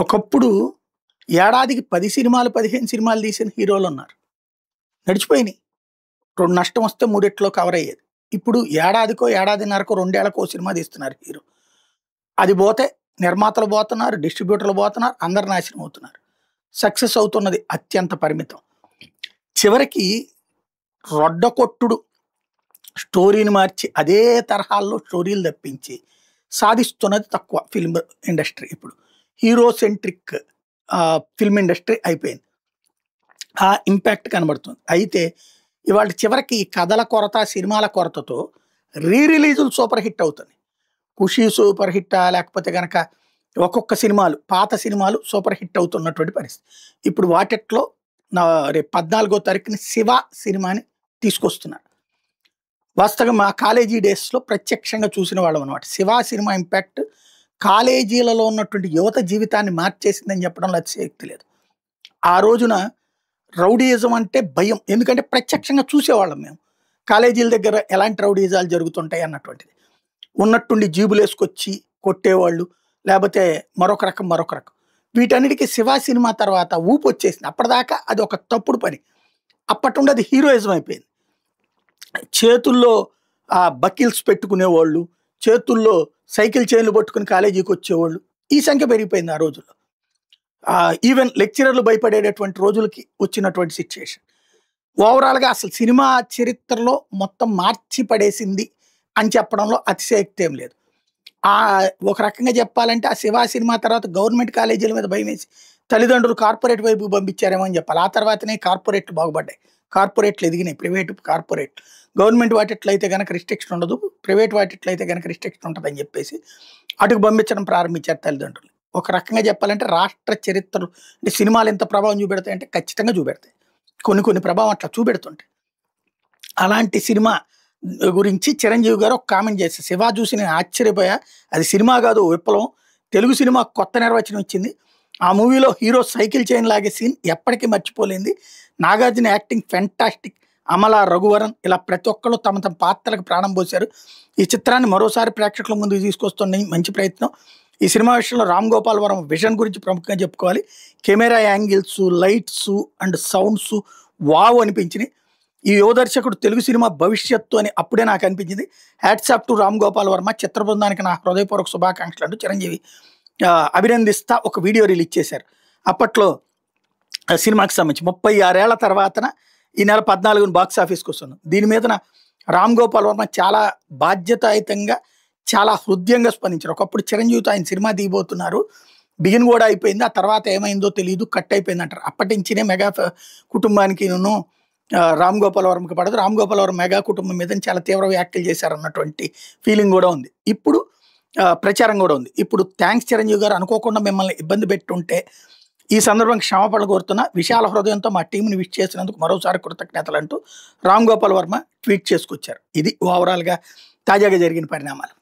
ఒకప్పుడు ఏడాదికి 10 సినిమాలు, 15 సినిమాలు తీసిన హీరోలున్నారు. నడిచిపోయినియి. 2 నష్టం వస్తే మూడిట్లో కవర్ అయ్యేది. ఇప్పుడు ఏడాదికో, ఏడాదిన్నరకో, 2 ఏళ్లకో సినిమా తీస్తున్నారు హీరో. అది పోతే నిర్మాతలు పోతున్నారు, డిస్ట్రిబ్యూటర్లు పోతున్నారు, అందరు నాశనం అవుతున్నారు. సక్సెస్ అవుతున్నది అత్యంత పరిమితం. చివరికి రొడ్డకొట్టుడు స్టోరీని మార్చి అదే తరహాల్లో స్టోరీలు తప్పించి సాధిస్తున్నది తక్కువ ఫిల్మ్ ఇండస్ట్రీ. ఇప్పుడు హీరో సెంట్రిక్ ఫిల్మ్ ఇండస్ట్రీ అయిపోయింది. ఆ ఇంపాక్ట్ కనబడుతుంది. అయితే ఇవాళ చివరికి కథల కొరత, సినిమాల కొరతతో రిలీజులు సూపర్ హిట్ అవుతుంది. ఖుషి సూపర్ హిట్టా, లేకపోతే కనుక ఒక్కొక్క సినిమాలు, పాత సినిమాలు సూపర్ హిట్ అవుతున్నటువంటి పరిస్థితి. ఇప్పుడు వాటిట్లో రేపు 14వ తారీఖున శివ సినిమాని తీసుకొస్తున్నారు. వాస్తవంగా మా కాలేజీ డేస్లో ప్రత్యక్షంగా చూసిన వాళ్ళం అనమాట. శివ సినిమా ఇంపాక్ట్ కాలేజీలలో ఉన్నటువంటి యువత జీవితాన్ని మార్చేసిందని చెప్పడంలో అతిశయోక్తి లేదు. ఆ రోజున రౌడీయిజం అంటే భయం, ఎందుకంటే ప్రత్యక్షంగా చూసేవాళ్ళం మేము. కాలేజీల దగ్గర ఎలాంటి రౌడీయిజాలు జరుగుతుంటాయి అన్నటువంటిది. ఉన్నట్టుండి జీబులు వేసుకొచ్చి కొట్టేవాళ్ళు, లేకపోతే మరొక రకం. వీటన్నిటికీ శివ సినిమా తర్వాత ఊపు వచ్చేసింది. అప్పటిదాకా అది ఒక తప్పుడు పని. అప్పటి నుండి అది హీరోయిజం అయిపోయింది. చేతుల్లో బకిల్స్ పెట్టుకునేవాళ్ళు, చేతుల్లో సైకిల్ చైన్లు పట్టుకుని కాలేజీకి వచ్చేవాళ్ళు, ఈ సంఖ్య పెరిగిపోయింది ఆ రోజుల్లో. ఈవెన్ లెక్చరర్లు భయపడేటటువంటి రోజులకి వచ్చినటువంటి సిచ్యుయేషన్. ఓవరాల్గా అసలు సినిమా చరిత్రలో మొత్తం మార్చి పడేసింది అని చెప్పడంలో అతిశయోక్తి ఏం లేదు. ఒక రకంగా చెప్పాలంటే ఆ శివ సినిమా తర్వాత గవర్నమెంట్ కాలేజీల మీద భయం వేసి తల్లిదండ్రులు కార్పొరేట్ వైపు పంపించారేమో అని చెప్పాలి. ఆ తర్వాతనే కార్పొరేట్లు బాగుపడ్డాయి, కార్పొరేట్లు ఎదిగినాయి. ప్రైవేటు కార్పొరేట్, గవర్నమెంట్ వాటిట్లయితే కనుక రిస్ట్రిక్షన్ ఉండదు, ప్రైవేట్ వాటిట్లయితే కనుక రిస్ట్రిక్షన్ ఉంటుందని చెప్పేసి అటుకు పంపించడం ప్రారంభించారు తల్లిదండ్రులు. ఒక రకంగా చెప్పాలంటే రాష్ట్ర చరిత్రలు అంటే సినిమాలు ఎంత ప్రభావం చూపెడతాయి అంటే ఖచ్చితంగా చూపెడతాయి. కొన్ని ప్రభావం అట్లా చూపెడుతుంటాయి. అలాంటి సినిమా గురించి చిరంజీవి గారు ఒక కామెంట్ చేశారు. శివ చూసి నేను ఆశ్చర్యపోయా. అది సినిమా కాదు, విప్లవం. తెలుగు సినిమా కొత్త నిర్వచనం ఇచ్చింది. ఆ మూవీలో హీరో సైకిల్ చైన్ లాగే సీన్ ఎప్పటికీ మర్చిపోలేంది. Nagarjuna acting fantastic. అమల, రఘువరన్ ఇలా ప్రతి ఒక్కళ్ళు తమ పాత్రలకు ప్రాణం పోశారు. ఈ చిత్రాన్ని మరోసారి ప్రేక్షకుల ముందుకు తీసుకొస్తున్న మంచి ప్రయత్నం. ఈ సినిమా విషయంలో రామ్ గోపాల్ వర్మ విజన్ గురించి ప్రముఖంగా చెప్పుకోవాలి. Camera angles, lights and sounds wow అనిపించినాయి. ఈ యువ దర్శకుడు తెలుగు సినిమా భవిష్యత్తు అని అప్పుడే నాకు అనిపించింది. Hats off to Ram Gopal Varma. చిత్ర బృందానికి నా హృదయపూర్వక శుభాకాంక్షలు అంటూ చిరంజీవి అభినందిస్తా ఒక వీడియో రిలీజ్ చేశారు. అప్పట్లో సినిమాకి సంబంధించి 36 ఏళ్ల తర్వాతన ఈ నెల 14న బాక్స్ ఆఫీస్కి వస్తున్నాం. దీని మీద రామ్ గోపాల్ వర్మ చాలా బాధ్యతాయుతంగా, చాలా హృదయంగా స్పందించారు. ఒకప్పుడు చిరంజీవితో ఆయన సినిమా దిగిపోతున్నారు, బిగిన్ కూడా అయిపోయింది, ఆ తర్వాత ఏమైందో తెలియదు, కట్ అయిపోయింది అంటారు. అప్పటి నుంచినే మెగా కుటుంబానికి రామ్ గోపాల్ వర్మకి పడదు. రామ్ గోపాల్ వర్మ మెగా కుటుంబం మీద చాలా తీవ్ర వ్యాఖ్యలు చేశారన్నటువంటి ఫీలింగ్ కూడా ఉంది. ఇప్పుడు ప్రచారం కూడా ఉంది. ఇప్పుడు థ్యాంక్స్ చిరంజీవి గారు, అనుకోకుండా మిమ్మల్ని ఇబ్బంది పెట్టుంటే ఈ సందర్భంగా క్షమాపణలు కోరుతున్నా, విశాల హృదయంతో మా టీంని విష్ చేసినందుకు మరోసారి కృతజ్ఞతలు అంటూ రామ్ గోపాల్ వర్మ ట్వీట్ చేసుకొచ్చారు. ఇది ఓవరాల్గా తాజాగా జరిగిన పరిణామాలు.